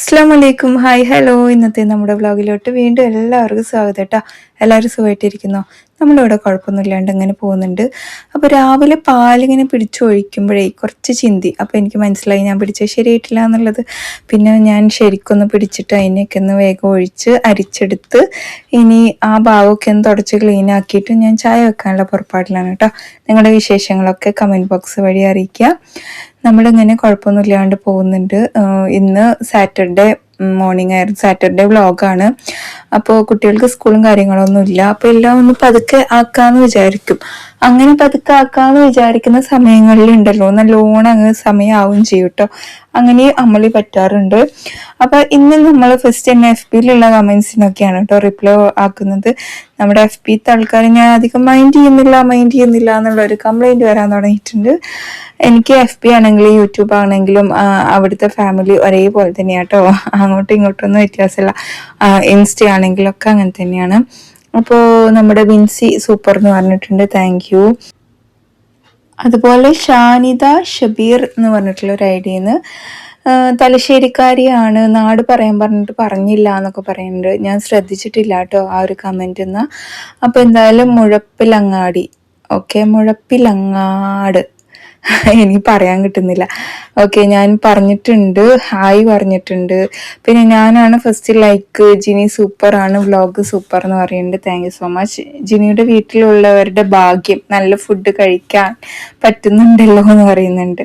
അസ്സലാമലൈക്കും. Hi hello. ഇന്നത്തെ നമ്മുടെ വ്ളോഗിലോട്ട് വീണ്ടും എല്ലാവർക്കും സ്വാഗതം കേട്ടോ. എല്ലാവരും സുഖമായിട്ടിരിക്കുന്നോ? നമ്മളിവിടെ കുഴപ്പമൊന്നുമില്ലാണ്ട് ഇങ്ങനെ പോകുന്നുണ്ട്. അപ്പോൾ രാവിലെ പാലിങ്ങനെ പിടിച്ചൊഴിക്കുമ്പോഴേ കുറച്ച് ചിന്തി. അപ്പോൾ എനിക്ക് മനസ്സിലായി ഞാൻ പിടിച്ചത് ശരിയായിട്ടില്ല എന്നുള്ളത്. പിന്നെ ഞാൻ ശരിക്കൊന്ന് പിടിച്ചിട്ട് അതിനൊക്കെ ഒന്ന് വേഗം ഒഴിച്ച് അരിച്ചെടുത്ത് ഇനി ആ ഭാഗമൊക്കെ ഒന്ന് തുടച്ച് ക്ലീൻ ആക്കിയിട്ട് ഞാൻ ചായ വെക്കാനുള്ള പുറപ്പാടിലാണ് കേട്ടോ. നിങ്ങളുടെ വിശേഷങ്ങളൊക്കെ കമൻറ്റ് ബോക്സ് വഴി അറിയിക്കുക. നമ്മളിങ്ങനെ കുഴപ്പമൊന്നുമില്ലാണ്ട് പോകുന്നുണ്ട്. ഇന്ന് സാറ്റർഡേ മോർണിംഗ് ആയിരുന്നു. സാറ്റർഡേ വ്ളോഗാണ്. അപ്പോൾ കുട്ടികൾക്ക് സ്കൂളും കാര്യങ്ങളൊന്നും ഇല്ല. അപ്പോൾ എല്ലാം ഒന്ന് പതുക്കെ ആക്കാമെന്ന് വിചാരിക്കും. അങ്ങനെ പതുക്കെ ആക്കാമെന്ന് വിചാരിക്കുന്ന സമയങ്ങളിലുണ്ടല്ലോ നല്ലോണം അങ്ങ് സമയമാവും ചെയ്യും കേട്ടോ. അങ്ങനെ അമളി പറ്റാറുണ്ട്. അപ്പോൾ ഇന്ന് നമ്മൾ ഫസ്റ്റ് തന്നെ FBയിലുള്ള കമൻസിനൊക്കെയാണ് കേട്ടോ റിപ്ലൈ ആക്കുന്നത്. നമ്മുടെ FBത്തെ ആൾക്കാർ ഞാൻ അധികം മൈൻഡ് ചെയ്യുന്നില്ല എന്നുള്ളൊരു കംപ്ലൈൻറ്റ് വരാൻ തുടങ്ങിയിട്ടുണ്ട്. എനിക്ക് FB ആണെങ്കിലും യൂട്യൂബ് ആണെങ്കിലും അവിടുത്തെ ഫാമിലി ഒരേപോലെ തന്നെയാണ് കേട്ടോ. അങ്ങോട്ടും ഇങ്ങോട്ടൊന്നും വ്യത്യാസമില്ല. ഇൻസ്റ്റ ആണെങ്കിലും ഒക്കെ അങ്ങനെ തന്നെയാണ്. അപ്പോൾ നമ്മുടെ വിൻസി സൂപ്പർ എന്ന് പറഞ്ഞിട്ടുണ്ട്, താങ്ക് യു. അതുപോലെ ഷാനിദ ഷബീർ എന്ന് പറഞ്ഞിട്ടുള്ള ഒരു ഐഡിയെന്ന് തലശ്ശേരിക്കാരിയാണ്, നാട് പറയാൻ പറഞ്ഞിട്ട് പറഞ്ഞില്ല എന്നൊക്കെ പറയുന്നുണ്ട്. ഞാൻ ശ്രദ്ധിച്ചിട്ടില്ല കേട്ടോ ആ ഒരു കമൻ്റ് എന്ന്. അപ്പോൾ എന്തായാലും മുഴപ്പിലങ്ങാടി, ഓക്കെ, മുഴപ്പിലങ്ങാട് എനിക്ക് പറയാൻ കിട്ടുന്നില്ല. ഓക്കെ, ഞാൻ പറഞ്ഞിട്ടുണ്ട്, ഹായ് പറഞ്ഞിട്ടുണ്ട്. പിന്നെ ഞാനാണ് ഫസ്റ്റ് ലൈക്ക്, ജിനി സൂപ്പറാണ്, വ്ളോഗ് സൂപ്പർ എന്ന് പറയുന്നുണ്ട്, താങ്ക് യു സോ മച്ച്. ജിനിയുടെ വീട്ടിലുള്ളവരുടെ ഭാഗ്യം നല്ല ഫുഡ് കഴിക്കാൻ പറ്റുന്നുണ്ടല്ലോ എന്ന് പറയുന്നുണ്ട്.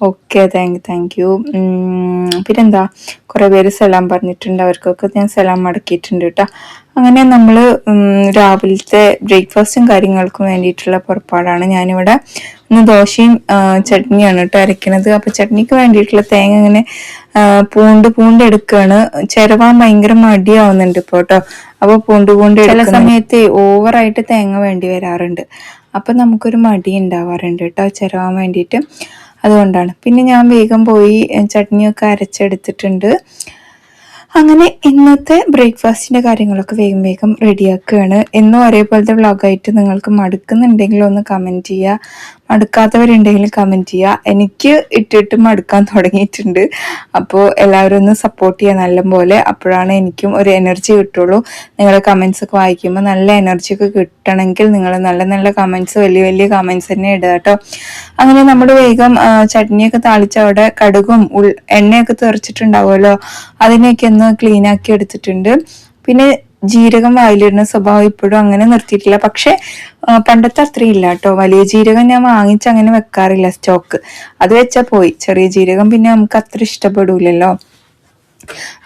Okay, thank you. പിന്നെന്താ, കുറേ പേര് സലാം പറഞ്ഞിട്ടുണ്ട്, അവർക്കൊക്കെ ഞാൻ സലാം മടക്കിയിട്ടുണ്ട് കേട്ടോ. അങ്ങനെ നമ്മൾ രാവിലത്തെ ബ്രേക്ക്ഫാസ്റ്റും കാര്യങ്ങൾക്കും വേണ്ടിയിട്ടുള്ള പുറപ്പാടാണ്. ഞാനിവിടെ ഇന്ന് ദോശയും ചട്നിയാണ് കേട്ടോ അരയ്ക്കണത്. അപ്പോൾ ചട്നിക്ക് വേണ്ടിയിട്ടുള്ള തേങ്ങ ഇങ്ങനെ പൂണ്ട് എടുക്കുകയാണ്. ചിരവാൻ ഭയങ്കര മടിയാവുന്നുണ്ട് ഇപ്പോൾ കേട്ടോ. അപ്പോൾ പൂണ്ട് ചില സമയത്ത് ഓവറായിട്ട് തേങ്ങ വേണ്ടി വരാറുണ്ട്. അപ്പം നമുക്കൊരു മടി ഉണ്ടാവാറുണ്ട് കേട്ടോ ചിരവാൻ വേണ്ടിയിട്ട്. അതുകൊണ്ടാണ്. പിന്നെ ഞാൻ വേഗം പോയി ചട്നിയൊക്കെ അരച്ചെടുത്തിട്ടുണ്ട്. അങ്ങനെ ഇന്നത്തെ ബ്രേക്ക്ഫാസ്റ്റിൻ്റെ കാര്യങ്ങളൊക്കെ വേഗം റെഡിയാക്കുകയാണ്. എന്നും ഒരേപോലത്തെ വ്ളോഗായിട്ട് നിങ്ങൾക്ക് മടുക്കുന്നുണ്ടെങ്കിൽ ഒന്ന് കമൻറ്റ് ചെയ്യുക. മടുക്കാത്തവരുണ്ടെങ്കിൽ കമൻറ്റ് ചെയ്യുക. എനിക്ക് ഇട്ടിട്ട് മടുക്കാൻ തുടങ്ങിയിട്ടുണ്ട്. അപ്പോൾ എല്ലാവരും ഒന്ന് സപ്പോർട്ട് ചെയ്യുക നല്ലപോലെ. അപ്പോഴാണ് എനിക്കും ഒരു എനർജി കിട്ടുള്ളൂ. നിങ്ങളുടെ കമൻസ് ഒക്കെ വായിക്കുമ്പോൾ നല്ല എനർജി ഒക്കെ കിട്ടണമെങ്കിൽ നിങ്ങൾ നല്ല കമൻസ്, വലിയ കമൻസ് തന്നെ ഇടുക കേട്ടോ. അങ്ങനെ നമ്മൾ വേഗം ചട്നിയൊക്കെ താളിച്ച് അവിടെ കടുകും എണ്ണയൊക്കെ തെറിച്ചിട്ടുണ്ടാവുമല്ലോ, അതിനെയൊക്കെ ഒന്ന് ക്ലീൻ ആക്കി എടുത്തിട്ടുണ്ട്. പിന്നെ ജീരകം വായിലിടുന്ന സ്വഭാവം ഇപ്പോഴും അങ്ങനെ നിർത്തിയിട്ടില്ല. പക്ഷെ പണ്ടത്തെ അത്രയും ഇല്ല കേട്ടോ. വലിയ ജീരകം ഞാൻ വാങ്ങിച്ച് അങ്ങനെ വെക്കാറില്ല സ്റ്റോക്ക്. അത് വെച്ചാൽ പോയി. ചെറിയ ജീരകം പിന്നെ നമുക്ക് അത്ര ഇഷ്ടപ്പെടൂലല്ലോ.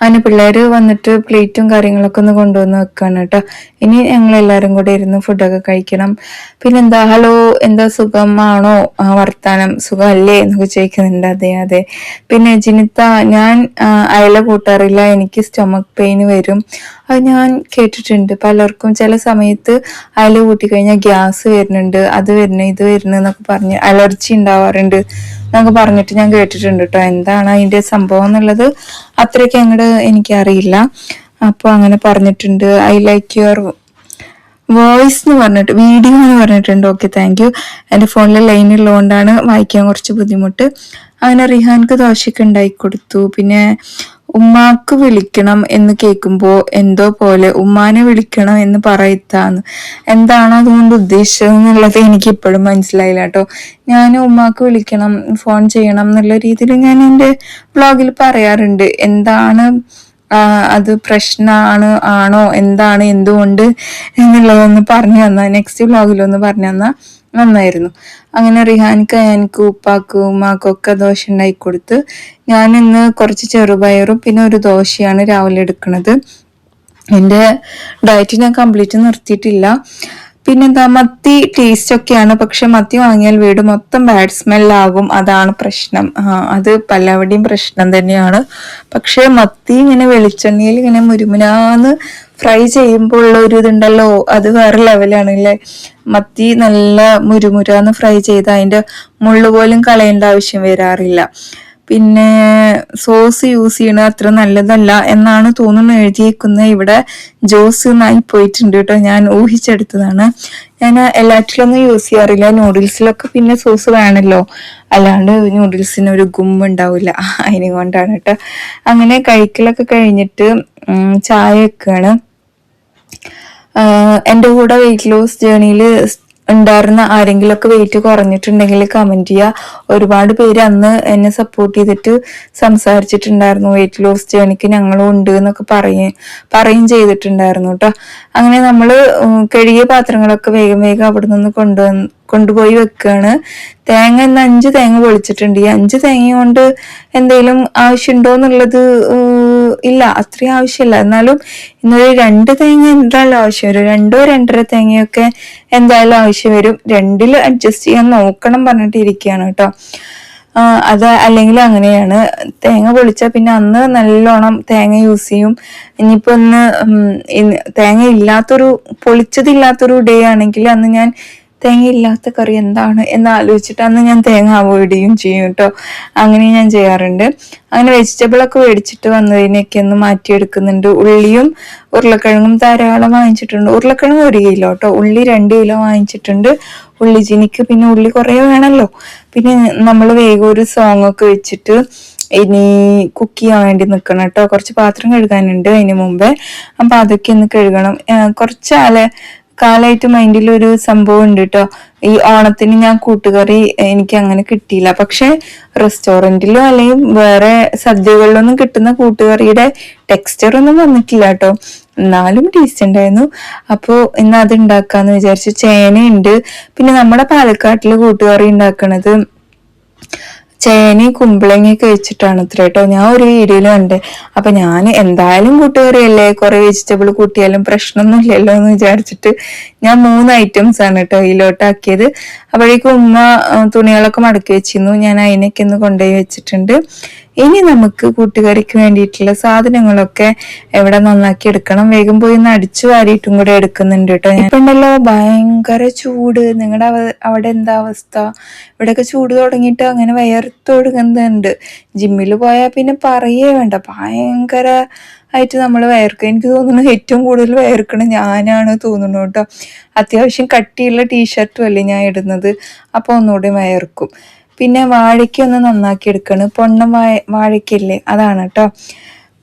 അങ്ങനെ പിള്ളേർ വന്നിട്ട് പ്ലേറ്റും കാര്യങ്ങളൊക്കെ ഒന്ന് കൊണ്ടുവന്ന് വെക്കാണ് കേട്ടോ. ഇനി ഞങ്ങൾ എല്ലാവരും കൂടെ ഇരുന്ന് ഫുഡൊക്കെ കഴിക്കണം. പിന്നെന്താ, ഹലോ, എന്താ സുഖമാണോ, വർത്താനം സുഖമല്ലേ എന്നൊക്കെ ചോദിക്കുന്നുണ്ട്. അതെ. പിന്നെ ജിനിത്ത, ഞാൻ അയല കൂട്ടാറില്ല, എനിക്ക് സ്റ്റൊമക് പെയിൻ വരും. അത് ഞാൻ കേട്ടിട്ടുണ്ട്. പലർക്കും ചില സമയത്ത് അയല കൂട്ടിക്കഴിഞ്ഞാൽ ഗ്യാസ് വരുന്നുണ്ട്, അത് വരുന്നു ഇത് വരുന്നു എന്നൊക്കെ പറഞ്ഞ് അലർജി ഉണ്ടാവാറുണ്ട് എന്നൊക്കെ പറഞ്ഞിട്ട് ഞാൻ കേട്ടിട്ടുണ്ട് കേട്ടോ. എന്താണ് അതിൻ്റെ സംഭവം എന്നുള്ളത് അത്രയ്ക്ക് അങ്ങോട്ട് എനിക്കറിയില്ല. അപ്പോൾ അങ്ങനെ പറഞ്ഞിട്ടുണ്ട്. ഐ ലൈക്ക് യുവർ വോയിസ് എന്ന് പറഞ്ഞിട്ട്, വീഡിയോ എന്ന് പറഞ്ഞിട്ടുണ്ട്. Okay, thank you. എൻ്റെ ഫോണിൽ ലൈൻ ഉള്ളതുകൊണ്ടാണ് വായിക്കാൻ കുറച്ച് ബുദ്ധിമുട്ട്. അങ്ങനെ റിഹാൻക്ക് ദോശയ്ക്ക് ഉണ്ടാക്കി കൊടുത്തു. പിന്നെ ഉമ്മാക്ക് വിളിക്കണം എന്ന് കേൾക്കുമ്പോൾ എന്തോ പോലെ ഉമ്മാനെ വിളിക്കണം എന്ന് പറയത്താന്ന്. എന്താണ് അതുകൊണ്ട് ഉദ്ദേശിച്ചത് എന്നുള്ളത് എനിക്ക് ഇപ്പോഴും മനസ്സിലായില്ല കേട്ടോ. ഞാൻ ഉമ്മാക്ക് വിളിക്കണം, ഫോൺ ചെയ്യണം എന്നുള്ള രീതിയിൽ ഞാൻ എൻ്റെ വ്ളോഗിൽ പറയാറുണ്ട്. എന്താണ് അത് ആണോ എന്താണ് എന്തുകൊണ്ട് എന്നുള്ളതൊന്ന് പറഞ്ഞു തന്നാൽ, നെക്സ്റ്റ് വ്ളോഗിലൊന്ന് പറഞ്ഞു തന്നാൽ നന്നായിരുന്നു. അങ്ങനെ റിഹാനിക്ക് എനിക്ക് ഉപ്പാക്കും ഉമ്മാക്കും ഒക്കെ ദോശ ഉണ്ടാക്കി കൊടുത്ത്. ഞാൻ ഇന്ന് കുറച്ച് ചെറുപയറും പിന്നെ ഒരു ദോശയാണ് രാവിലെ എടുക്കുന്നത്. എൻ്റെ ഡയറ്റ് ഞാൻ കംപ്ലീറ്റ് നിർത്തിയിട്ടില്ല. പിന്നെന്താ, മത്തി ടേസ്റ്റ് ഒക്കെയാണ്, പക്ഷെ മത്തി വാങ്ങിയാൽ വീട് മൊത്തം ബാഡ് സ്മെല്ലാകും, അതാണ് പ്രശ്നം. അത് പലവിടെയും പ്രശ്നം തന്നെയാണ്. പക്ഷെ മത്തി ഇങ്ങനെ വെളിച്ചെണ്ണയിൽ ഇങ്ങനെ മുരുമുനാന്ന് ഫ്രൈ ചെയ്യുമ്പോൾ ഉള്ള ഒരു ഇതുണ്ടല്ലോ, അത് വേറെ ലെവലാണ് അല്ലേ. മത്തി നല്ല മുരുമുരാന്ന് ഫ്രൈ ചെയ്ത് അതിൻ്റെ മുള്ളു പോലും കളയേണ്ട ആവശ്യം വരാറില്ല. പിന്നെ സോസ് യൂസ് ചെയ്യണത് അത്ര നല്ലതല്ല എന്നാണ് തോന്നുന്നു എഴുതിയേക്കുന്നത്. ഇവിടെ ജോസ് എന്നായി പോയിട്ടുണ്ട് കേട്ടോ, ഞാൻ ഊഹിച്ചെടുത്തതാണ്. ഞാൻ എല്ലാറ്റിലൊന്നും യൂസ് ചെയ്യാറില്ല. നൂഡിൽസിലൊക്കെ പിന്നെ സോസ് വേണമല്ലോ, അല്ലാണ്ട് നൂഡിൽസിന് ഒരു ഗുമ്മുണ്ടാവില്ല. അതിനെ കൊണ്ടാണ് കേട്ടോ. അങ്ങനെ കഴിക്കലൊക്കെ കഴിഞ്ഞിട്ട് ചായ വെക്കുകയാണ്. എൻ്റെ കൂടെ വെയിറ്റ് ലോസ് ജേണിയിൽ ഉണ്ടായിരുന്ന ആരെങ്കിലുമൊക്കെ വെയിറ്റ് കുറഞ്ഞിട്ടുണ്ടെങ്കിൽ കമന്റ് ചെയ്യുക. ഒരുപാട് പേര് അന്ന് എന്നെ സപ്പോർട്ട് ചെയ്തിട്ട് സംസാരിച്ചിട്ടുണ്ടായിരുന്നു. വെയിറ്റ് ലോസ് ജേണിക്ക് ഞങ്ങളും ഉണ്ട് എന്നൊക്കെ പറയും ചെയ്തിട്ടുണ്ടായിരുന്നു കേട്ടോ. അങ്ങനെ നമ്മൾ കഴുകിയ പാത്രങ്ങളൊക്കെ വേഗം വേഗം അവിടെ നിന്ന് കൊണ്ടുപോയി വെക്കുകയാണ്. തേങ്ങ ഇന്ന് 5 തേങ്ങ പൊളിച്ചിട്ടുണ്ട്. ഈ 5 തേങ്ങ കൊണ്ട് എന്തെങ്കിലും ആവശ്യമുണ്ടോ എന്നുള്ളത് ഇല്ല, അത്രയും ആവശ്യമില്ല. എന്നാലും ഇന്നൊരു 2 തേങ്ങ എന്തായാലും ആവശ്യം വരും. 2 2.5 തേങ്ങയൊക്കെ എന്തായാലും ആവശ്യം വരും. 2ൽ അഡ്ജസ്റ്റ് ചെയ്യാൻ നോക്കണം പറഞ്ഞിട്ട് ഇരിക്കുകയാണ് കേട്ടോ. അത് അല്ലെങ്കിൽ അങ്ങനെയാണ്. തേങ്ങ പൊളിച്ചാൽ പിന്നെ അന്ന് നല്ലോണം തേങ്ങ യൂസ് ചെയ്യും. ഇനിയിപ്പോ തേങ്ങ പൊളിച്ചതില്ലാത്തൊരു ഡേ ആണെങ്കിൽ അന്ന് ഞാൻ തേങ്ങ ഇല്ലാത്ത കറി എന്താണ് എന്ന് ആലോചിച്ചിട്ട് അന്ന് ഞാൻ തേങ്ങ അവോയ്ഡ് ചെയ്യും കേട്ടോ. അങ്ങനെ ഞാൻ ചെയ്യാറുണ്ട്. അങ്ങനെ വെജിറ്റബിൾ ഒക്കെ മേടിച്ചിട്ട് വന്നതിനൊക്കെ ഒന്ന് മാറ്റിയെടുക്കുന്നുണ്ട്. ഉള്ളിയും ഉരുളക്കിഴങ്ങും ധാരാളം വാങ്ങിച്ചിട്ടുണ്ട്. ഉരുളക്കിഴങ്ങ് 1 കിലോ കേട്ടോ, ഉള്ളി 2 കിലോ വാങ്ങിച്ചിട്ടുണ്ട്. ഉള്ളി ജിനിക്ക് പിന്നെ ഉള്ളി കുറേ വേണമല്ലോ. പിന്നെ നമ്മൾ വേഗം ഒരു സോങ് ഒക്കെ വെച്ചിട്ട് ഇനി കുക്ക് ചെയ്യാൻ വേണ്ടി നിൽക്കണം കേട്ടോ. കുറച്ച് പാത്രം കഴുകാനുണ്ട് അതിന് മുമ്പേ. അപ്പൊ അതൊക്കെ ഒന്ന് കഴുകണം. കുറച്ച് കാലമായിട്ട് മൈൻഡിൽ ഒരു സംഭവം ഉണ്ട് കേട്ടോ. ഈ ഓണത്തിന് ഞാൻ കൂട്ടുകറി എനിക്ക് അങ്ങനെ കിട്ടിയില്ല. പക്ഷെ റെസ്റ്റോറൻറ്റിലോ അല്ലെങ്കിൽ വേറെ സദ്യകളിലൊന്നും കിട്ടുന്ന കൂട്ടുകറിയുടെ ടെക്സ്ചർ ഒന്നും വന്നിട്ടില്ല കേട്ടോ. എന്നാലും ടേസ്റ്റ് ഉണ്ടായിരുന്നു. അപ്പോൾ ഇന്ന് അത് ഉണ്ടാക്കാന്ന് വിചാരിച്ചു. ചേനയുണ്ട്. പിന്നെ നമ്മുടെ പാലക്കാട്ടില് കൂട്ടുകറി ഉണ്ടാക്കണത് ചേനയും കുമ്പളങ്ങയൊക്കെ വെച്ചിട്ടാണ് ഇത്ര കേട്ടോ. ഞാൻ ഒരു വീഡിയോയിൽ കണ്ടേ. അപ്പൊ ഞാൻ എന്തായാലും കൂട്ടുകറിയല്ലേ, കുറെ വെജിറ്റബിൾ കൂട്ടിയാലും പ്രശ്നമൊന്നും ഇല്ലല്ലോ എന്ന് വിചാരിച്ചിട്ട് ഞാൻ 3 ഐറ്റംസ് ആണ് കേട്ടോ ഇതിലോട്ടാക്കിയത്. അപ്പോഴേക്കും ഉമ്മ തുണികളൊക്കെ മടക്കി വെച്ചിരുന്നു. ഞാൻ അതിനൊക്കെ ഒന്ന് കൊണ്ടുപോയി വെച്ചിട്ടുണ്ട്. ഇനി നമുക്ക് കൂട്ടുകറിക്ക് വേണ്ടിയിട്ടുള്ള സാധനങ്ങളൊക്കെ എവിടെ നന്നാക്കി എടുക്കണം. വേഗം പോയി ഒന്ന് അടിച്ചു വാരിയിട്ടും കൂടെ എടുക്കുന്നുണ്ട് കേട്ടോ. ഇപ്പൊ ഉണ്ടല്ലോ ഭയങ്കര ചൂട്. നിങ്ങളുടെ അവിടെ എന്താ അവസ്ഥ? ഇവിടെയൊക്കെ ചൂട് തുടങ്ങിയിട്ട് അങ്ങനെ വയർത്തൊടുങ്ങുന്നുണ്ട്. ജിമ്മിൽ പോയാൽ പിന്നെ പറയേ വേണ്ട, ഭയങ്കര ആയിട്ട് നമ്മൾ വയർക്കും. എനിക്ക് തോന്നുന്നു ഏറ്റവും കൂടുതൽ വയർക്കണം ഞാനാണ് തോന്നുന്നു കേട്ടോ. അത്യാവശ്യം കട്ടിയുള്ള ടീഷർട്ടും അല്ലേ ഞാൻ ഇടുന്നത്, അപ്പൊ ഒന്നുകൂടി വയർക്കും. പിന്നെ വാഴയ്ക്ക ഒന്ന് നന്നാക്കി എടുക്കണം. പൊണ്ണം വാഴയ്ക്കല്ലേ, അതാണ് കേട്ടോ.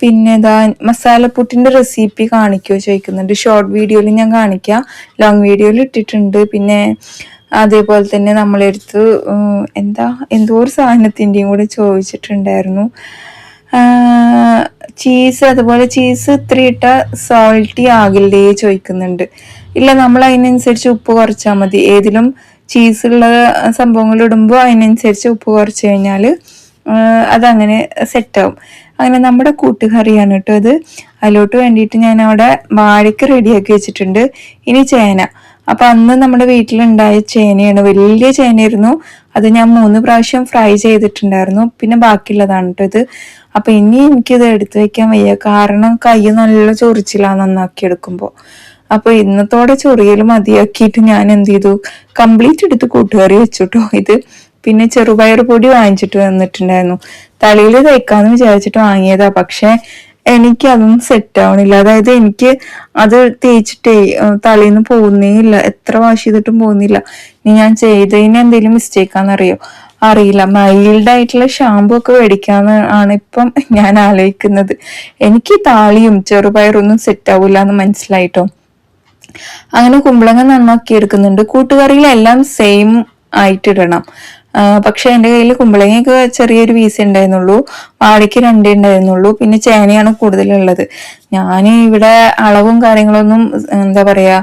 പിന്നെ ഇതാ മസാലപ്പുട്ടിന്റെ റെസിപ്പി കാണിക്കുമോ ചോദിക്കുന്നുണ്ട്. ഷോർട്ട് വീഡിയോയിൽ ഞാൻ കാണിക്കാം, ലോങ് വീഡിയോയിൽ ഇട്ടിട്ടുണ്ട്. പിന്നെ അതേപോലെ തന്നെ നമ്മളെടുത്ത് എന്തോ ഒരു സാധനത്തിൻ്റെയും കൂടെ ചോദിച്ചിട്ടുണ്ടായിരുന്നു. ചീസ്, അതുപോലെ ചീസ് ഇത്ര ഇട്ട സോൾട്ടി ആകില്ലേ ചോദിക്കുന്നുണ്ട്. ഇല്ല, നമ്മൾ അതിനനുസരിച്ച് ഉപ്പ് കുറച്ചാൽ മതി. ഏതിലും ചീസുള്ള സംഭവങ്ങൾ ഇടുമ്പോൾ അതിനനുസരിച്ച് ഉപ്പ് കുറച്ച് കഴിഞ്ഞാൽ അതങ്ങനെ സെറ്റാവും. അങ്ങനെ നമ്മുടെ കൂട്ടുകറിയാണ് കേട്ടോ ഇത്. അതിലോട്ട് വേണ്ടിയിട്ട് ഞാൻ അവിടെ വാഴയ്ക്ക് റെഡിയാക്കി വെച്ചിട്ടുണ്ട്. ഇനി ചേന. അപ്പൊ അന്ന് നമ്മുടെ വീട്ടിലുണ്ടായ ചേനയാണ്, വലിയ ചേനയായിരുന്നു. അത് ഞാൻ 3 പ്രാവശ്യം ഫ്രൈ ചെയ്തിട്ടുണ്ടായിരുന്നു. പിന്നെ ബാക്കിയുള്ളതാണ് കേട്ടോ ഇത്. അപ്പൊ ഇനി എനിക്കിത് എടുത്തു വെക്കാൻ വയ്യ, കാരണം കൈ നല്ല ചൊറിച്ചിലാ നന്നാക്കി എടുക്കുമ്പോൾ. അപ്പൊ ഇന്നത്തോടെ ചൊറിയൽ മതിയാക്കിയിട്ട് ഞാൻ എന്ത് ചെയ്തു, കംപ്ലീറ്റ് എടുത്ത് കൂട്ടുകറി വെച്ചുട്ടോ ഇത്. പിന്നെ ചെറുപയർ പൊടി വാങ്ങിച്ചിട്ട് വന്നിട്ടുണ്ടായിരുന്നു. തലയിൽ തേക്കാന്ന് വിചാരിച്ചിട്ട് വാങ്ങിയതാ. പക്ഷെ എനിക്ക് അതൊന്നും സെറ്റ് ആവണില്ല. അതായത് എനിക്ക് അത് തേച്ചിട്ടേ തലേന്ന് പോകുന്നേ ഇല്ല, എത്ര വാഷ് ചെയ്തിട്ടും പോകുന്നില്ല. ഇനി ഞാൻ ചെയ്തതിന് എന്തെങ്കിലും മിസ്റ്റേക്കാന്നറിയോ അറിയില്ല. മൈൽഡ് ആയിട്ടുള്ള ഷാമ്പു ഒക്കെ മേടിക്കാന്ന് ആണ് ഇപ്പം ഞാൻ ആലോചിക്കുന്നത്. എനിക്ക് താളിയും ചെറുപയറൊന്നും സെറ്റ് ആവൂല എന്ന് മനസ്സിലായിട്ടോ. അങ്ങനെ കുമ്പളങ്ങ നന്നാക്കി എടുക്കുന്നുണ്ട്. കൂട്ടുകറിയിലെല്ലാം സെയിം ആയിട്ടിടണം. പക്ഷെ എൻ്റെ കയ്യിൽ കുമ്പളങ്ങയൊക്കെ ചെറിയൊരു പീസ് ഉണ്ടായിരുന്നുള്ളൂ, വാഴയ്ക്ക് 2 ഉണ്ടായിരുന്നുള്ളൂ. പിന്നെ ചേനയാണ് കൂടുതലുള്ളത്. ഞാൻ ഇവിടെ അളവും കാര്യങ്ങളൊന്നും എന്താ പറയാ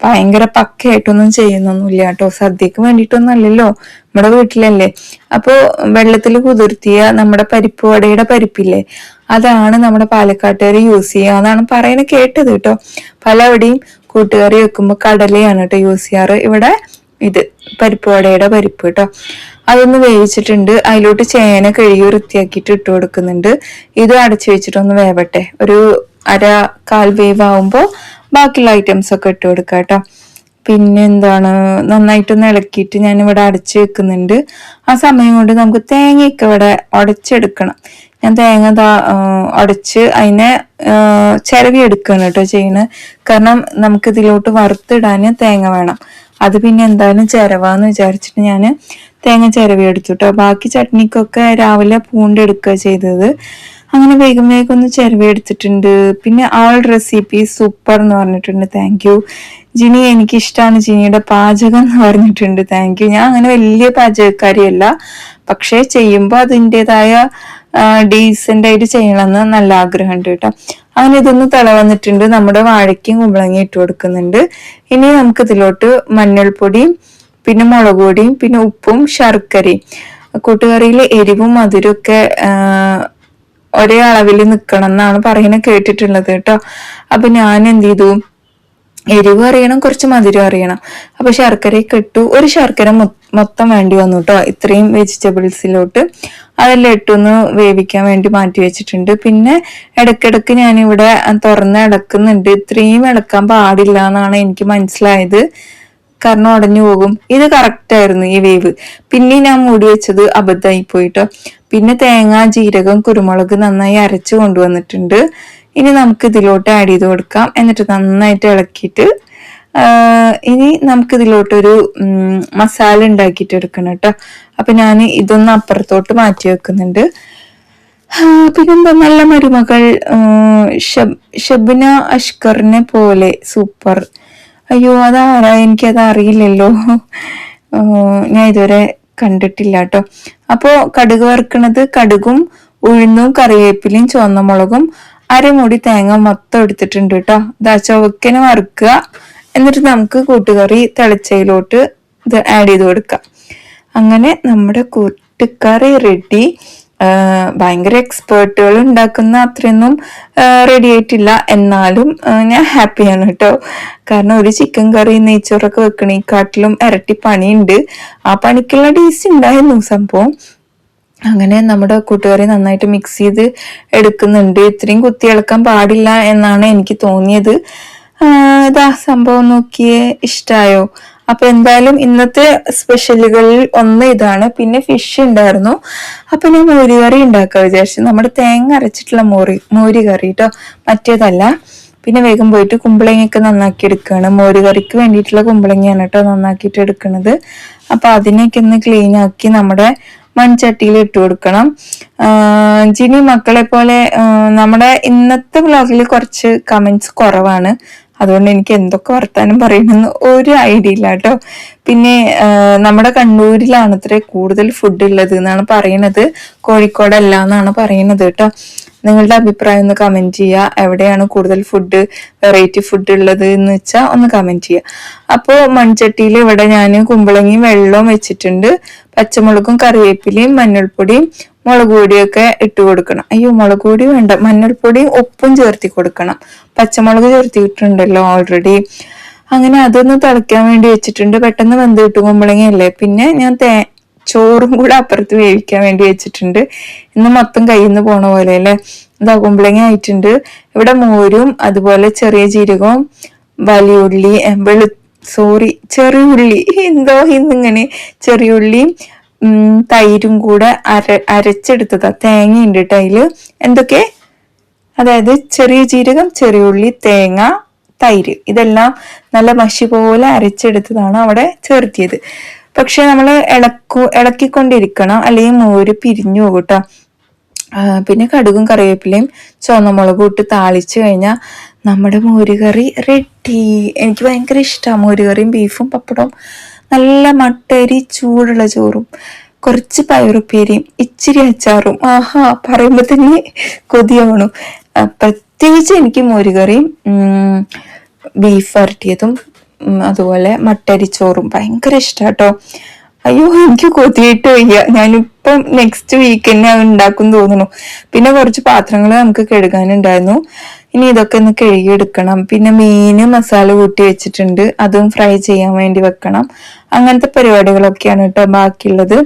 ഭയങ്കര പക്കയായിട്ടൊന്നും ചെയ്യുന്നൊന്നുമില്ല കേട്ടോ. സദ്യക്ക് വേണ്ടിയിട്ടൊന്നും അല്ലല്ലോ, നമ്മുടെ വീട്ടിലല്ലേ. അപ്പോ വെള്ളത്തിൽ കുതിർത്തിയ നമ്മുടെ പരിപ്പ് വടയുടെ പരിപ്പില്ലേ, അതാണ് നമ്മുടെ പാലക്കാട്ടുകാർ യൂസ് ചെയ്യുക എന്നാണ് പറയണ കേട്ടത് കേട്ടോ. പലവിടെയും കൂട്ടുകറി വെക്കുമ്പോൾ കടലയാണ് കേട്ടോ യൂസ് ചെയ്യാറ്. ഇവിടെ ഇത് പരിപ്പ് വടയുടെ പരിപ്പ് കേട്ടോ. അതൊന്ന് വേവിച്ചിട്ടുണ്ട്. അതിലോട്ട് ചേന കഴുകി വൃത്തിയാക്കിയിട്ട് ഇട്ട് കൊടുക്കുന്നുണ്ട്. ഇത് അടച്ചു വെച്ചിട്ടൊന്ന് വേവട്ടെ. ഒരു 1/4 വേവ് ആവുമ്പോൾ ബാക്കിയുള്ള ഐറ്റംസ് ഒക്കെ ഇട്ട് കൊടുക്കാം കേട്ടോ. പിന്നെ എന്താണ്, നന്നായിട്ടൊന്ന് ഇളക്കിയിട്ട് ഞാനിവിടെ അടച്ചു വെക്കുന്നുണ്ട്. ആ സമയം കൊണ്ട് നമുക്ക് തേങ്ങയൊക്കെ ഇവിടെ ഉടച്ചെടുക്കണം. ഞാൻ തേങ്ങ ഉടച്ച് അതിനെ ചിരവി എടുക്കുകയാണ് കേട്ടോ ചെയ്യണത്. കാരണം നമുക്ക് ഇതിലോട്ട് വറുത്തിടാൻ തേങ്ങ വേണം. അത് പിന്നെ എന്തായാലും ചിരവാന്ന് വിചാരിച്ചിട്ട് ഞാൻ തേങ്ങ ചിരവി എടുത്തു കേട്ടോ. ബാക്കി ചട്നിക്കൊക്കെ രാവിലെ പൂണ്ടെടുക്കുക ചെയ്തത്. അങ്ങനെ വേഗം വേഗം ഒന്ന് ചിരവി എടുത്തിട്ടുണ്ട്. പിന്നെ ആൾ റെസിപ്പി സൂപ്പർ എന്ന് പറഞ്ഞിട്ടുണ്ട്. താങ്ക് യു ജിനി, എനിക്കിഷ്ടമാണ് ജിനിയുടെ പാചകം എന്ന് പറഞ്ഞിട്ടുണ്ട്. Thank you. ഞാൻ അങ്ങനെ വലിയ പാചകക്കാരിയല്ല, പക്ഷെ ചെയ്യുമ്പോൾ അതിൻ്റെതായ ഡീസെന്റ് ആയിട്ട് ചെയ്യണമെന്ന് നല്ല ആഗ്രഹമുണ്ട് കേട്ടോ. അങ്ങനെ ഇതൊന്ന് വന്നിട്ടുണ്ട്. നമ്മുടെ വാഴയ്ക്കും കുമ്പളങ്ങയും ഇട്ട് കൊടുക്കുന്നുണ്ട്. ഇനി നമുക്ക് ഇതിലോട്ട് മഞ്ഞൾപ്പൊടിയും പിന്നെ മുളക് പൊടിയും പിന്നെ ഉപ്പും ശർക്കരയും, കൂട്ടുകറിയിൽ എരിവും മധുരവും ഒക്കെ ഒരേ അളവിൽ നിൽക്കണം എന്നാണ് പറയുന്നത് കേട്ടിട്ടുള്ളത് കേട്ടോ. അപ്പൊ ഞാൻ എന്ത് ചെയ്തു, എരിവ് അറിയണം, കുറച്ച് മധുരം അറിയണം. അപ്പൊ ശർക്കരയൊക്കെ ഇട്ടു. ഒരു ശർക്കര മൊത്തം വേണ്ടി വന്നു കേട്ടോ ഇത്രയും വെജിറ്റബിൾസിലോട്ട്. അതെല്ലാം ഇട്ടൊന്ന് വേവിക്കാൻ വേണ്ടി മാറ്റി വെച്ചിട്ടുണ്ട്. പിന്നെ ഇടയ്ക്കിടയ്ക്ക് ഞാനിവിടെ തുറന്ന് ഇളക്കുന്നുണ്ട്. ഇത്രയും ഇളക്കാൻ പാടില്ല എന്നാണ് എനിക്ക് മനസ്സിലായത്, കാരണം ഉടഞ്ഞു പോകും. ഇത് കറക്റ്റ് ആയിരുന്നു ഈ വേവ്. പിന്നെ ഞാൻ മൂടി വെച്ചത് അബദ്ധമായി പോയിട്ടോ. പിന്നെ തേങ്ങ, ജീരകം, കുരുമുളക് നന്നായി അരച്ചു കൊണ്ടുവന്നിട്ടുണ്ട്. ഇനി നമുക്ക് ഇതിലോട്ട് ആഡ് ചെയ്ത് കൊടുക്കാം. എന്നിട്ട് നന്നായിട്ട് ഇളക്കിയിട്ട് ഇനി നമുക്ക് ഇതിലോട്ടൊരു മസാല ഉണ്ടാക്കിയിട്ട് എടുക്കണം കേട്ടോ. അപ്പൊ ഞാൻ ഇതൊന്ന് അപ്പുറത്തോട്ട് മാറ്റി വെക്കുന്നുണ്ട്. പിന്നെന്താ, നല്ല മരുമകൾ ഷബ്ന അഷ്കറിനെ പോലെ സൂപ്പർ. അയ്യോ അതാരാ, എനിക്കത് അറിയില്ലല്ലോ, ഞാൻ ഇതുവരെ കണ്ടിട്ടില്ല കേട്ടോ. അപ്പോ കടുക് വറുക്കണത് കടുകും ഉഴുന്നും കറിവേപ്പിലയും ചുവന്ന മുളകും അരമുടി തേങ്ങ മൊത്തം എടുത്തിട്ടുണ്ട് കേട്ടോ. ഇതാ ചുവക്കനെ വറുക്കുക. എന്നിട്ട് നമുക്ക് കൂട്ടുകറി തിളച്ചയിലോട്ട് ഇത് ആഡ് ചെയ്ത് കൊടുക്കാം. അങ്ങനെ നമ്മുടെ കൂട്ടുകറി റെഡി. ഭയങ്കര എക്സ്പേർട്ടുകൾ ഉണ്ടാക്കുന്ന അത്രയൊന്നും റെഡി ആയിട്ടില്ല, എന്നാലും ഞാൻ ഹാപ്പിയാണ് കേട്ടോ. കാരണം ഒരു ചിക്കൻ കറി നെയ്ച്ചോറൊക്കെ വെക്കണേക്കാട്ടിലും ഇരട്ടി പണിയുണ്ട്. ആ പണിക്കുള്ള ഡീസ് ഉണ്ടായിരുന്നു സംഭവം. അങ്ങനെ നമ്മുടെ കൂട്ടുകറി നന്നായിട്ട് മിക്സ് ചെയ്ത് എടുക്കുന്നുണ്ട്. ഇത്രയും കുത്തി ഇളക്കാൻ പാടില്ല എന്നാണ് എനിക്ക് തോന്നിയത്. ഇതാ സംഭവം നോക്കിയേ, ഇഷ്ടായോ? അപ്പൊ എന്തായാലും ഇന്നത്തെ സ്പെഷ്യലുകളിൽ ഒന്ന് ഇതാണ്. പിന്നെ ഫിഷ് ഉണ്ടായിരുന്നു. അപ്പൊ ഞാൻ മോരുകറി ഉണ്ടാക്കാൻ വിചാരിച്ചു. നമ്മുടെ തേങ്ങ അരച്ചിട്ടുള്ള മോര് കറി കേട്ടോ, മറ്റേതല്ല. പിന്നെ വേഗം പോയിട്ട് കുമ്പളങ്ങയൊക്കെ നന്നാക്കി എടുക്കുകയാണ്. മോരുകറിക്ക് വേണ്ടിയിട്ടുള്ള കുമ്പളങ്ങയാണ് കേട്ടോ നന്നാക്കിയിട്ട് എടുക്കുന്നത്. അപ്പൊ അതിനൊക്കെ ഒന്ന് ക്ലീൻ ആക്കി നമ്മുടെ മൺചട്ടിയിൽ ഇട്ട് കൊടുക്കണം. ജിനി മക്കളെ പോലെ നമ്മുടെ ഇന്നത്തെ വ്ലോഗിൽ കുറച്ച് കമന്റ്സ് കുറവാണ്. അതുകൊണ്ട് എനിക്ക് എന്തൊക്കെ വർത്താനം പറയണമെന്ന് ഒരു ഐഡിയ ഇല്ല കേട്ടോ. പിന്നെ നമ്മുടെ കണ്ണൂരിലാണ് അത്ര കൂടുതൽ ഫുഡ് ഉള്ളത് എന്നാണ് പറയണത്, കോഴിക്കോടല്ല എന്നാണ് പറയണത് കേട്ടോ. നിങ്ങളുടെ അഭിപ്രായം ഒന്ന് കമന്റ് ചെയ്യുക. എവിടെയാണ് കൂടുതൽ ഫുഡ്, വെറൈറ്റി ഫുഡ് ഉള്ളത് എന്ന് വെച്ചാൽ ഒന്ന് കമന്റ് ചെയ്യുക. അപ്പോൾ മൺചട്ടിയിൽ ഇവിടെ ഞാൻ കുമ്പളങ്ങയും വെള്ളവും വെച്ചിട്ടുണ്ട്. പച്ചമുളകും കറിവേപ്പിലയും മഞ്ഞൾപ്പൊടിയും മുളക് പൊടിയൊക്കെ ഇട്ട് കൊടുക്കണം. അയ്യോ മുളക് പൊടി വേണ്ട, മഞ്ഞൾപ്പൊടിയും ഉപ്പും ചേർത്തി കൊടുക്കണം. പച്ചമുളക് ചേർത്തിട്ടുണ്ടല്ലോ ഓൾറെഡി. അങ്ങനെ അതൊന്ന് തിളയ്ക്കാൻ വേണ്ടി വെച്ചിട്ടുണ്ട്. പെട്ടെന്ന് വെന്ത് കിട്ടും കുമ്പളങ്ങയല്ലേ. പിന്നെ ഞാൻ ചോറും കൂടെ അപ്പുറത്ത് വേവിക്കാൻ വേണ്ടി വെച്ചിട്ടുണ്ട്. ഇന്ന് മൊത്തം കയ്യിൽ നിന്ന് പോണ പോലെ അല്ലേ. ഇതാ കുമ്പളങ്ങ ആയിട്ടുണ്ട്. ഇവിടെ മോരും അതുപോലെ ചെറിയ ജീരകവും വലിയ ഉള്ളി ചെറിയ ഉള്ളി എന്തോ ഇന്നിങ്ങനെ ചെറിയ ഉള്ളിയും തൈരും കൂടെ അരച്ചെടുത്തതാ. തേങ്ങയുണ്ട് കേട്ടോ അതില്. എന്തൊക്കെ, അതായത് ചെറിയ ജീരകം, ചെറിയ ഉള്ളി, തേങ്ങ, തൈര്, ഇതെല്ലാം നല്ല മഷി പോലെ അരച്ചെടുത്തതാണ് അവിടെ ചേർത്തിയത്. പക്ഷെ നമ്മൾ ഇളക്കിക്കൊണ്ടിരിക്കണം, അല്ലെങ്കിൽ മോര് പിരിഞ്ഞു പോകും കേട്ടോ. പിന്നെ കടുകും കറിവേപ്പിലയും ചുവന്നമുളകും ഇട്ട് താളിച്ചു കഴിഞ്ഞാൽ നമ്മുടെ മോരുകറി റെഡി. എനിക്ക് ഭയങ്കര ഇഷ്ടമാണ് മോരുകറിയും ബീഫും പപ്പടവും, നല്ല മട്ടരി ചൂടുള്ള ചോറും കുറച്ച് പയറുപ്പേരിയും ഇച്ചിരി അച്ചാറും. ആഹാ, പറയുമ്പോ തന്നെ കൊതിയാവണു. പ്രത്യേകിച്ച് എനിക്ക് മോരുകറിയും ബീഫ് വരട്ടിയതും അതുപോലെ മട്ടരിച്ചോറും ഭയങ്കര ഇഷ്ടാട്ടോ. അയ്യോ എനിക്ക് കൊതിയായിട്ട് വയ്യ. ഞാനിപ്പം നെക്സ്റ്റ് വീക്ക് തന്നെ ഉണ്ടാക്കും തോന്നുന്നു. പിന്നെ കുറച്ച് പാത്രങ്ങൾ നമുക്ക് കഴുകാനുണ്ടായിരുന്നു. ഇനി ഇതൊക്കെ ഒന്ന് കഴുകിയെടുക്കണം. പിന്നെ മീന് മസാല കൂട്ടി വെച്ചിട്ടുണ്ട്, അതും ഫ്രൈ ചെയ്യാൻ വേണ്ടി വെക്കണം. അങ്ങനത്തെ പരിപാടികളൊക്കെയാണ് കേട്ടോ ബാക്കിയുള്ളത്.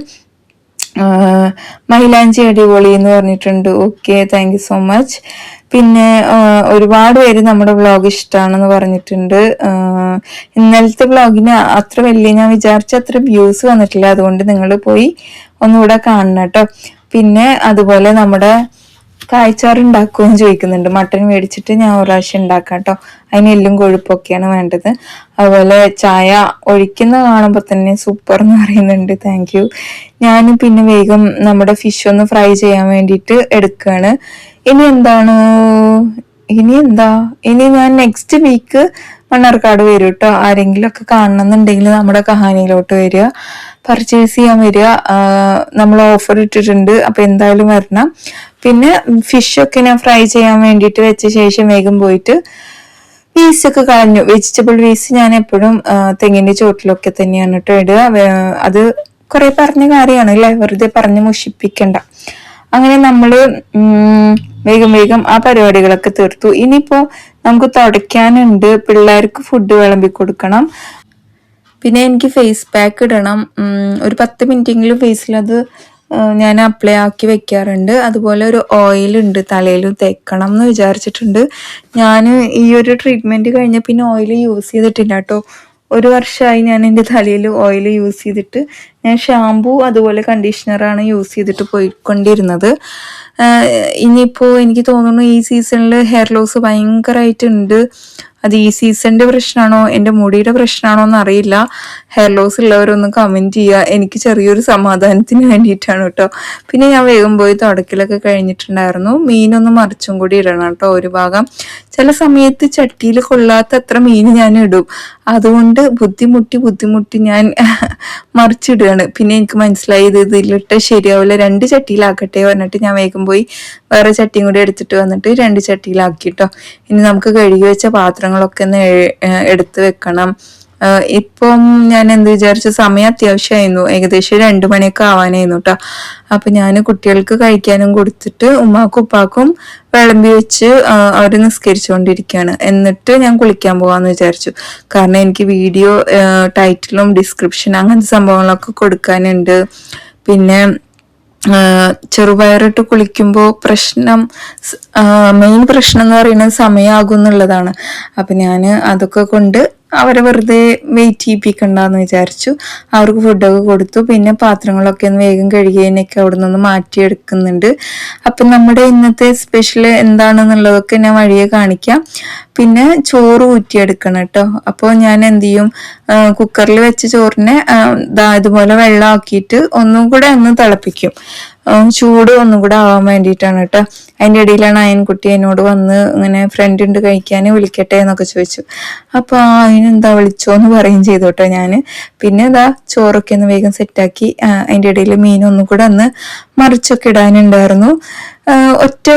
മൈലാഞ്ചി അടിപൊളി എന്ന് പറഞ്ഞിട്ടുണ്ട്. Okay, thank you so much. പിന്നെ ഒരുപാട് പേര് നമ്മുടെ വ്ളോഗ് ഇഷ്ടമാണെന്ന് പറഞ്ഞിട്ടുണ്ട്. ഇന്നലത്തെ വ്ളോഗിന് അത്ര വലിയ ഞാൻ വിചാരിച്ച അത്ര വ്യൂസ് വന്നിട്ടില്ല, അതുകൊണ്ട് നിങ്ങൾ പോയി ഒന്നുകൂടെ കാണണം കേട്ടോ. പിന്നെ അതുപോലെ നമ്മുടെ കായ്ച്ചാറ് ഉണ്ടാക്കുമെന്ന് ചോദിക്കുന്നുണ്ട്. മട്ടൺ മേടിച്ചിട്ട് ഞാൻ ഒരു പ്രാവശ്യം ഉണ്ടാക്കാം കേട്ടോ. അതിന് എല്ലും കൊഴുപ്പൊക്കെയാണ് വേണ്ടത്. അതുപോലെ ചായ ഒഴിക്കുന്ന കാണുമ്പോൾ തന്നെ സൂപ്പർ എന്ന് പറയുന്നുണ്ട്. Thank you. ഞാൻ പിന്നെ വേഗം നമ്മുടെ ഫിഷ് ഒന്ന് ഫ്രൈ ചെയ്യാൻ വേണ്ടിയിട്ട് എടുക്കുകയാണ്. ഇനി ഇനി ഞാൻ നെക്സ്റ്റ് വീക്ക് മണ്ണാർക്കാട് വരും കേട്ടോ. ആരെങ്കിലും ഒക്കെ കാണണമെന്നുണ്ടെങ്കിൽ നമ്മുടെ കഹാനിയിലോട്ട് വരിക, പർച്ചേസ് ചെയ്യാൻ വരിക. നമ്മൾ ഓഫർ ഇട്ടിട്ടുണ്ട്, അപ്പൊ എന്തായാലും വരണം. പിന്നെ ഫിഷൊക്കെ ഞാൻ ഫ്രൈ ചെയ്യാൻ വേണ്ടിയിട്ട് വെച്ച ശേഷം വേഗം പോയിട്ട് പീസൊക്കെ കളഞ്ഞു. വെജിറ്റബിൾ പീസ് ഞാൻ എപ്പോഴും തെങ്ങിന്റെ ചോട്ടിലൊക്കെ തന്നെയാണ് കേട്ടോ ഇടുക. അത് കുറെ പറഞ്ഞ കാര്യമാണ് അല്ലെ, വെറുതെ പറഞ്ഞ് മുഷിപ്പിക്കണ്ട. അങ്ങനെ നമ്മള് വേഗം ആ പരിപാടികളൊക്കെ തീർത്തു. ഇനിയിപ്പോ നമുക്ക് തുടയ്ക്കാനുണ്ട്, പിള്ളേർക്ക് ഫുഡ് വിളമ്പി കൊടുക്കണം. പിന്നെ എനിക്ക് ഫേസ് പാക്ക് ഇടണം. ഒരു 10 മിനിറ്റെങ്കിലും ഫേസിലത് ഞാൻ അപ്ലൈ ആക്കി വെക്കാറുണ്ട്. അതുപോലെ ഒരു ഓയിൽ ഉണ്ട്, തലയിൽ തേക്കണം എന്ന് വിചാരിച്ചിട്ടുണ്ട്. ഞാൻ ഈ ഒരു ട്രീറ്റ്മെന്റ് കഴിഞ്ഞ പിന്നെ ഓയിൽ യൂസ് ചെയ്തിട്ടില്ല കേട്ടോ. 1 വർഷമായി ഞാൻ എൻ്റെ തലയിൽ ഓയിൽ യൂസ് ചെയ്തിട്ട്. ഞാൻ ഷാമ്പൂ അതുപോലെ കണ്ടീഷണറാണ് യൂസ് ചെയ്തിട്ട് പോയിക്കൊണ്ടിരുന്നത്. ഇനിയിപ്പോൾ എനിക്ക് തോന്നുന്നു ഈ സീസണിൽ ഹെയർ ലോസ് ഭയങ്കരമായിട്ടുണ്ട്. അത് ഈ സീസണിന്റെ പ്രശ്നമാണോ എൻ്റെ മുടിയുടെ പ്രശ്നമാണോ എന്ന് അറിയില്ല. ഹെയർ ലോസ് ഉള്ളവരൊന്ന് കമന്റ് ചെയ്യുക, എനിക്ക് ചെറിയൊരു സമാധാനത്തിന് വേണ്ടിയിട്ടാണ് കേട്ടോ. പിന്നെ ഞാൻ വേഗം പോയി തുടക്കലൊക്കെ കഴിഞ്ഞിട്ടുണ്ടായിരുന്നു. മീനൊന്ന് മറിച്ചും കൂടി ഇടണം കേട്ടോ ഒരു ഭാഗം. ചില സമയത്ത് ചട്ടിയിൽ കൊള്ളാത്ത അത്ര മീൻ ഞാൻ ഇടും, അതുകൊണ്ട് ബുദ്ധിമുട്ടി ഞാൻ മറിച്ചിടുകയാണ്. പിന്നെ എനിക്ക് മനസ്സിലായി ഇതിലിട്ട് ശരിയാവില്ല, 2 ചട്ടിയിലാക്കട്ടെ പറഞ്ഞിട്ട് ഞാൻ വേഗം പോയി വേറെ ചട്ടിയും കൂടി എടുത്തിട്ട് വന്നിട്ട് 2 ചട്ടിയിലാക്കിട്ടോ. ഇനി നമുക്ക് കഴുകി വെച്ച പാത്രങ്ങളൊക്കെ ഒന്ന് എടുത്ത് വെക്കണം. ഇപ്പം ഞാൻ എന്ത് വിചാരിച്ച, സമയം അത്യാവശ്യമായിരുന്നു, ഏകദേശം 2 മണിയൊക്കെ ആവാനായിരുന്നു കേട്ടോ. അപ്പൊ ഞാൻ കുട്ടികൾക്ക് കഴിക്കാനും കൊടുത്തിട്ട് ഉമ്മാക്കും ഉപ്പാക്കും വിളമ്പി വെച്ച് അവർ നിസ്കരിച്ചുകൊണ്ടിരിക്കുകയാണ്. എന്നിട്ട് ഞാൻ കുളിക്കാൻ പോവാന്ന് വിചാരിച്ചു. കാരണം എനിക്ക് വീഡിയോ ടൈറ്റിലും ഡിസ്ക്രിപ്ഷൻ അങ്ങനത്തെ സംഭവങ്ങളൊക്കെ കൊടുക്കാനുണ്ട്. പിന്നെ ചെറുപയറിട്ട് കുളിക്കുമ്പോൾ മെയിൻ പ്രശ്നം എന്ന് പറയുന്നത് സമയമാകും എന്നുള്ളതാണ്. അപ്പൊ ഞാൻ അതൊക്കെ കൊണ്ട് അവരെ വെറുതെ വെയിറ്റ് ചെയ്യിപ്പിക്കണ്ടെന്ന് വിചാരിച്ചു. അവർക്ക് ഫുഡൊക്കെ കൊടുത്തു. പിന്നെ പാത്രങ്ങളൊക്കെ ഒന്ന് വേഗം കഴുകിയതിനൊക്കെ അവിടെ നിന്ന് മാറ്റിയെടുക്കുന്നുണ്ട്. അപ്പൊ നമ്മുടെ ഇന്നത്തെ സ്പെഷ്യൽ എന്താണെന്നുള്ളതൊക്കെ ഞാൻ വഴിയെ കാണിക്കാം. പിന്നെ ചോറ് ഊറ്റിയെടുക്കണം കേട്ടോ. അപ്പോൾ ഞാൻ എന്ത് ചെയ്യും, കുക്കറിൽ വെച്ച ചോറിനെ ഇതുപോലെ വെള്ളമാക്കിയിട്ട് ഒന്നും കൂടെ ഒന്ന് തിളപ്പിക്കും. ചൂട് ഒന്നും കൂടെ ആവാൻ വേണ്ടിയിട്ടാണ് കേട്ടോ. അതിൻ്റെ ഇടയിലാണ് അയൻകുട്ടി എന്നോട് വന്ന് ഇങ്ങനെ ഫ്രണ്ട് ഉണ്ട് കഴിക്കാൻ, വിളിക്കട്ടെ എന്നൊക്കെ ചോദിച്ചു. അപ്പൊ അതിനെന്താ വിളിച്ചോന്ന് പറയും ചെയ്തു കേട്ടോ ഞാന്. പിന്നെ ചോറൊക്കെ ഒന്ന് വേഗം സെറ്റാക്കി. അതിൻ്റെ ഇടയിൽ മീനൊന്നും കൂടെ ഒന്ന് മറിച്ചൊക്കെ ഇടാനുണ്ടായിരുന്നു. ഒറ്റ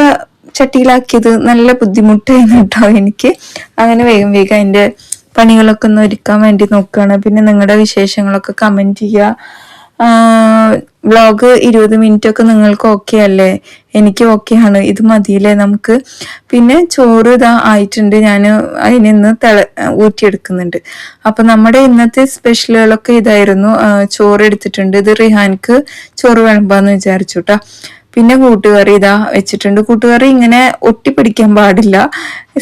ചട്ടിയിലാക്കിയത് നല്ല ബുദ്ധിമുട്ടായിരുന്നു കേട്ടോ എനിക്ക്. അങ്ങനെ വേഗം അതിന്റെ പണികളൊക്കെ ഒന്ന് ഒരുക്കാൻ വേണ്ടി നോക്കുകയാണ്. പിന്നെ നിങ്ങളുടെ വിശേഷങ്ങളൊക്കെ കമന്റ് ചെയ്യുക. വ്ളോഗ് 20 മിനിറ്റ് ഒക്കെ നിങ്ങൾക്ക് ഓക്കെ അല്ലേ? എനിക്ക് ഓക്കെ ആണ്, ഇത് മതിയില്ലേ നമുക്ക്. പിന്നെ ചോറ് ആയിട്ടുണ്ട്, ഞാൻ അതിനിന്ന് ഊറ്റിയെടുക്കുന്നുണ്ട്. അപ്പൊ നമ്മുടെ ഇന്നത്തെ സ്പെഷ്യലുകളൊക്കെ ഇതായിരുന്നു. ചോറ് എടുത്തിട്ടുണ്ട്, ഇത് റിഹാൻക്ക് ചോറ് വിളമ്പാന്ന് വിചാരിച്ചു കേട്ടോ. പിന്നെ കൂട്ടുകറി വെച്ചിട്ടുണ്ട്. കൂട്ടുകറി ഇങ്ങനെ ഒട്ടിപ്പിടിക്കാൻ പാടില്ല,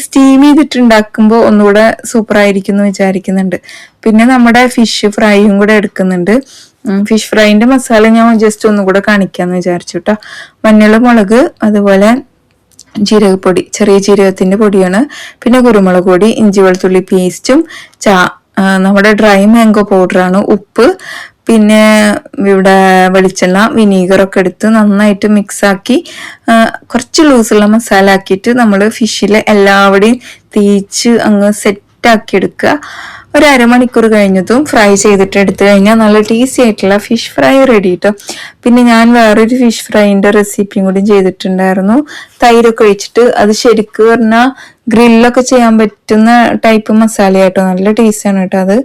സ്റ്റീം ചെയ്തിട്ടുണ്ടാക്കുമ്പോൾ ഒന്നുകൂടെ സൂപ്പർ ആയിരിക്കും എന്ന് വിചാരിക്കുന്നുണ്ട്. പിന്നെ നമ്മുടെ ഫിഷ് ഫ്രൈയും കൂടെ എടുക്കുന്നുണ്ട്. ഫിഷ് ഫ്രൈന്റെ മസാല ഞാൻ ജസ്റ്റ് ഒന്നുകൂടെ കാണിക്കാന്ന് വിചാരിച്ചു കേട്ടോ. മഞ്ഞൾ, മുളക്, അതുപോലെ ജീരകപ്പൊടി, ചെറിയ ജീരകത്തിന്റെ പൊടിയാണ്. പിന്നെ കുരുമുളക് പൊടി, ഇഞ്ചി വെളുത്തുള്ളി പേസ്റ്റും, നമ്മുടെ ഡ്രൈ മാംഗോ പൗഡറാണ്, ഉപ്പ്, പിന്നെ ഇവിടെ വെളിച്ചെണ്ണ, വിനീഗറൊക്കെ എടുത്ത് നന്നായിട്ട് മിക്സാക്കി കുറച്ച് ലൂസുള്ള മസാല ആക്കിയിട്ട് നമ്മൾ ഫിഷിലെ എല്ലാവിടെയും തേച്ച് അങ്ങ് സെറ്റാക്കി എടുക്കുക. 1 അരമണിക്കൂർ കഴിഞ്ഞതും ഫ്രൈ ചെയ്തിട്ട് എടുത്തു കഴിഞ്ഞാൽ നല്ല ടേസ്റ്റി ആയിട്ടുള്ള ഫിഷ് ഫ്രൈ റെഡി കേട്ടോ. പിന്നെ ഞാൻ വേറൊരു ഫിഷ് ഫ്രൈന്റെ റെസിപ്പിയും കൂടി ചെയ്തിട്ടുണ്ടായിരുന്നു, തൈരൊക്കെ ഒഴിച്ചിട്ട്. അത് ശരിക്കും പറഞ്ഞാൽ ഗ്രില്ലൊക്കെ ചെയ്യാൻ പറ്റുന്ന ടൈപ്പ് മസാല കേട്ടോ, നല്ല ടേസ്റ്റ് ആണ് കേട്ടോ അത്.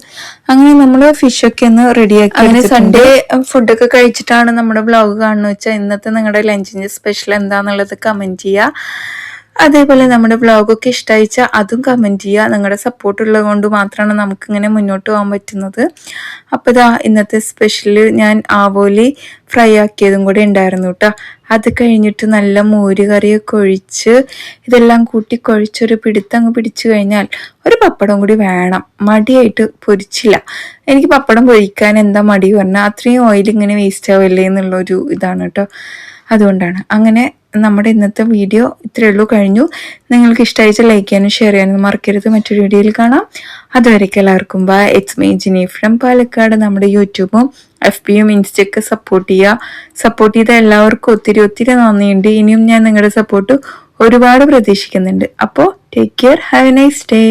അങ്ങനെ നമ്മൾ ഫിഷൊക്കെ ഒന്ന് റെഡിയാക്കി. അങ്ങനെ സൺഡേ ഫുഡൊക്കെ കഴിച്ചിട്ടാണ് നമ്മുടെ വ്ളോഗ് കാണുന്നത് വെച്ചാൽ ഇന്നത്തെ നിങ്ങളുടെ ലഞ്ചിന്റെ സ്പെഷ്യൽ എന്താന്നുള്ളത് കമന്റ് ചെയ്യുക. അതേപോലെ നമ്മുടെ വ്ളോഗൊക്കെ ഇഷ്ടമായിച്ചാൽ അതും കമൻറ്റ് ചെയ്യുക. നിങ്ങളുടെ സപ്പോർട്ട് ഉള്ളത് കൊണ്ട് മാത്രമാണ് നമുക്കിങ്ങനെ മുന്നോട്ട് പോകാൻ പറ്റുന്നത്. അപ്പോൾ ഇതാ ഇന്നത്തെ സ്പെഷ്യൽ ഞാൻ ആവോലി ഫ്രൈ ആക്കിയതും കൂടെ ഉണ്ടായിരുന്നു കേട്ടോ. അത് കഴിഞ്ഞിട്ട് നല്ല മോര് കറിയൊക്കെ ഒഴിച്ച് ഇതെല്ലാം കൂട്ടി കുഴച്ചൊരു പിടുത്തങ്ങ് പിടിച്ചു കഴിഞ്ഞാൽ ഒരു പപ്പടം കൂടി വേണം. മടിയായിട്ട് പൊരിച്ചില്ല. എനിക്ക് പപ്പടം പൊരിക്കാൻ എന്താ മടി പറഞ്ഞാൽ അത്രയും ഓയിൽ ഇങ്ങനെ വേസ്റ്റ് ആവില്ലേ എന്നുള്ളൊരു ഇതാണ് കേട്ടോ. അതുകൊണ്ടാണ് അങ്ങനെ നമ്മുടെ ഇന്നത്തെ വീഡിയോ ഇത്രയേ ഉള്ളൂ, കഴിഞ്ഞു. നിങ്ങൾക്ക് ഇഷ്ടമായിച്ച ലൈക്ക് ചെയ്യാനും ഷെയർ ചെയ്യാനും മറക്കരുത്. മറ്റൊരു വീഡിയോയിൽ കാണാം. അതുവരെയ്ക്ക് എല്ലാവർക്കും bye. It's me Jini from Palakkad. നമ്മുടെ യൂട്യൂബും FBയും ഇൻസ്റ്റയൊക്കെ സപ്പോർട്ട് ചെയ്ത എല്ലാവർക്കും ഒത്തിരി ഒത്തിരി നന്ദിയുണ്ട്. ഇനിയും ഞാൻ നിങ്ങളുടെ സപ്പോർട്ട് ഒരുപാട് പ്രതീക്ഷിക്കുന്നുണ്ട്. അപ്പോൾ take care, have A nice day.